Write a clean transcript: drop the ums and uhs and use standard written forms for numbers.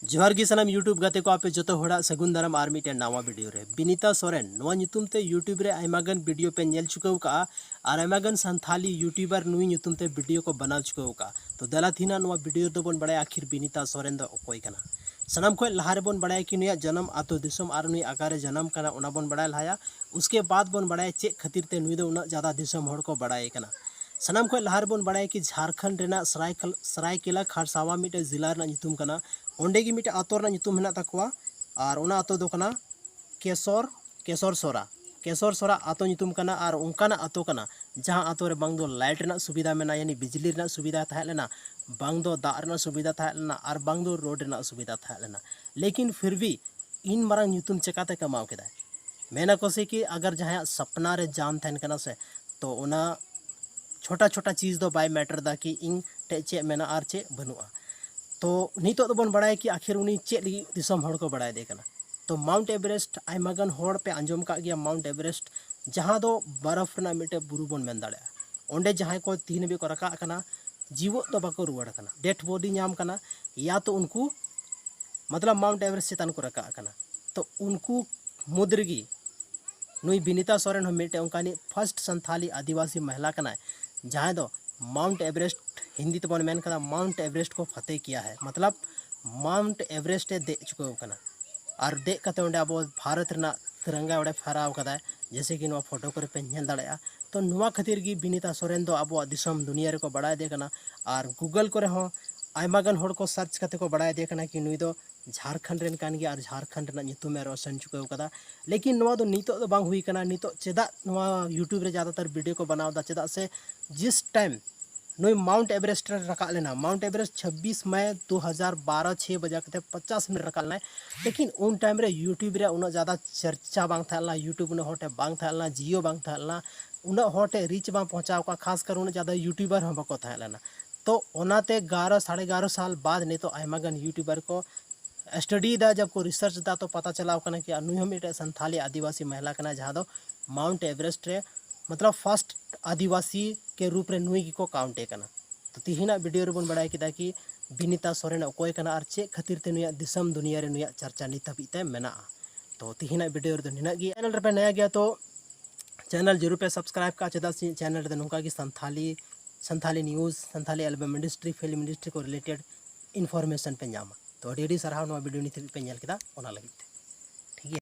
जोहार गी सनाम यूट्यूब गाते को आपे जोतो होड़ा सगुन दाराम आर मिटे नावा वीडियो रे बिनीता सोरेन नोवा ᱧᱩᱛᱩᱢ ते यूट्यूब रे आयमागन वीडियो पे नेल चुकाव का और आयमागन संथाली यूट्यूबर नुई ᱧᱩᱛᱩᱢ ते वीडियो को बनाव चुकाव का तो दला थीना नोवा वीडियो दो बन बड़ाय आखिर बिनीता सोरेन दो ओकोय कना सनाम खोय लहा रे बन बड़ाय कि नुया जन्म आतो दिसम और नुई आकारे जन्म कना ओना बन बड़ाय लहाया उसके बाद बन बड़ाय चे खातिर ते नुई दो उना ज्यादा दिसम होड़ को बड़ाय कना सनाम खोय लहा रे बन बड़ाय कि झारखंड रेना सरायकेला खारसावा मिटे जिला रेना ᱧᱩᱛᱩᱢ कना ओंडे गी मिटे आतो रेना ᱧᱩᱛᱩᱢ हेना तकवा और ओना आतो दो कना केसर सोरा आतो ᱧᱩᱛᱩᱢ कना और उनकाना आतो कना जहां आतो रे बांग दो लाइट रेना सुविधा मेना यानी बिजली रेना सुविधा थाहे लेना बांग दो दा रेना सुविधा थाहे लेना और बांग दो रोड रेना सुविधा थाहे लेना लेकिन फिर भी इन मारंग ᱧᱩᱛᱩᱢ चेकाते कमाव केदाय मेना को से कि अगर जहां सपना रे जान थैन कना से तो ओना छोटा छोटा चीज दो बाय मैटर दा कि इन टे चे मेना और चे बनुआ तो नितो तो बन बड़ाय कि आखिर उनी चे लगी दिसम होड़ को बड़ाय दे कना तो माउंट एवरेस्ट आयमागन होड़ पे आंजम का गया माउंट एवरेस्ट जहां दो बर्फ ना मिटे बुरु बन मेन दाड़े ओंडे जहां को तीन भी को रका कना जीवो तो बाको रुवाड़ कना डेथ बॉडी नाम कना या तो उनको मतलब माउंट एवरेस्ट चेतन को रका कना तो उनको मुद्रगी नुई बिनीता सोरेन हो मिटे उनकानी फर्स्ट संथाली आदिवासी महिला कना जहां दो माउंट एवरेस्ट हिंदी तबन मेन कदा माउंट एवरेस्ट को फतेह किया है मतलब माउंट एवरेस्ट दे चुका कना और दे कते ओंडे अब भारत रना तिरंगा ओडे फहराव कदा जैसे कि नो फोटो करे पे नेल दाड़या तो नुआ खातिर गी बिनीता सोरेन दो अब दिसम दुनिया रे को बड़ाय दे कना और गूगल करे हो आयमागन होड़ को सर्च कते को बड़ाय दे कना कि नुई दो झारखंड रेन कान गया और झारखंड रना ᱧᱩᱛᱩᱢ ए रोशन चुकाव कदा लेकिन नुआ दो नितो दो बांग हुई कना नितो चेदा नुआ यूट्यूब रे ज्यादातर वीडियो को बनाव दा चेदा से जिस टाइम नुई माउंट एवरेस्ट रका लेना माउंट एवरेस्ट 26 मई 2012 6 बजे कते 50 मिनट रका लेना लेकिन उन टाइम रे यूट्यूब रे उना ज्यादा चर्चा बांग थाला यूट्यूब उना होटे बांग थाला जियो बांग थाला उना होटे रीच बांग पहुंचाव का खास कर उना ज्यादा यूट्यूबर हम बको थाला तो ओनाते 11 11.5 साल बाद ने तो आयमागन यूट्यूबर को स्टडी दा जब को रिसर्च दा तो पता चलाव कना कि नुई हम मिटे संथाली आदिवासी महिला कना जहां दो माउंट एवरेस्ट रे मतलब फर्स्ट आदिवासी के रूप रे नुई को काउंटे कना तो तिहिना वीडियो रे बन बड़ाय किदा कि बिनीता सोरेन ओकोय कना और चे खातिर ते नुया दिसम दुनिया रे नुया चर्चा नित हबीते मेना तो तिहिना वीडियो रे निना गी चैनल रे पे नया गया तो चैनल जरूर पे सब्सक्राइब का चेदा चैनल रे नोका की Santhali news Santhali album industry film industry को रिलेटेड इन्फॉर्मेशन पे नामा तो अडी सारा वीडियो नित पे नेल केदा ओना लगित।